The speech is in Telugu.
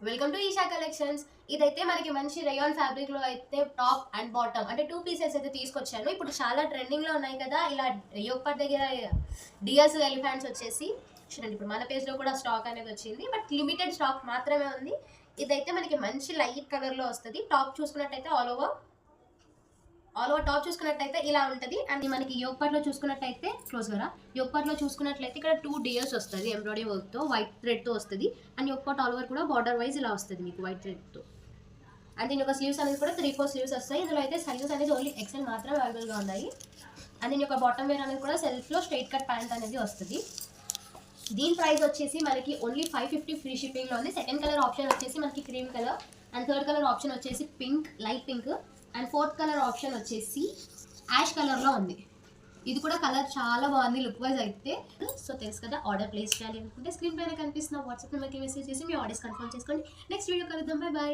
Welcome to Isha collections. ఇదైతే మనకి మంచి రేయాన్ ఫ్యాబ్రిక్ లో అయితే టాప్ అండ్ బాటమ్ అంటే 2 పీసెస్ అయితే తీసుకొచ్చాను. ఇప్పుడు చాలా ట్రెండింగ్ లో ఉన్నాయి కదా ఇలా యోగపాట్ దగ్గర డియర్స్ ఎలిఫెంట్స్ వచ్చేసి చూడండి. ఇప్పుడు మన పేజ్ లో కూడా స్టాక్ అనేది వచ్చింది, బట్ లిమిటెడ్ స్టాక్ మాత్రమే ఉంది. ఇదైతే మనకి మంచి లైట్ కలర్ లో వస్తుంది. టాప్ చూసుకున్నట్టయితే ఆల్ ఓవర్ టాప్ చూసుకున్నట్టయితే ఇలా ఉంటుంది. అండ్ మనకి యోగపాట్ లో చూసుకున్నట్టయితే క్లోజ్ గా యోగపాట్ లో చూసుకున్నట్లయితే ఇక్కడ 2 డియర్స్ వస్తుంది ఎంబ్రాయిడరీ వర్క్ తో, వైట్ థ్రెడ్ తో వస్తుంది. అండ్ యోగపాట్ ఆల్ ఓవర్ కూడా బార్డర్ వైజ్ ఇలా వస్తుంది మీకు వైట్ థ్రెడ్ తో. అండ్ దీని యొక్క స్లీవ్స్ అనేది కూడా 3-4 స్లీవ్స్ వస్తాయి. ఇందులో అయితే సైజెస్ అనేది ఓన్లీ ఎక్సెల్ మాత్రమే అవైలబుల్ గా ఉన్నాయి. అండ్ దీని యొక్క బాటమ్ వేర్ అనేది కూడా సెల్ఫ్ లో స్ట్రైట్ కట్ ప్యాంట్ అనేది వస్తుంది. దీని ప్రైస్ వచ్చేసి మనకి ఓన్లీ 550 ఫ్రీ షిప్పింగ్ లో ఉంది. సెకండ్ కలర్ ఆప్షన్ వచ్చేసి మనకి cream colour, and third colour option వచ్చేసి pink, light pink, and fourth colour option వచ్చేసి యాష్ కలర్ లో ఉంది. ఇది కూడా కలర్ చాలా బాగుంది లుక్ వైజ్ అయితే. సో తెలుసు కదా, ఆర్డర్ ప్లేస్ చేయాలి అనుకుంటే స్క్రీన్ పైన కనిపిస్తున్న వాట్సాప్ నెంబర్కి మెసేజ్ చేసి మీ ఆర్డర్స్ కన్ఫర్మ్ చేసుకోండి. నెక్స్ట్ వీడియో కలుద్దాం. Bye bye.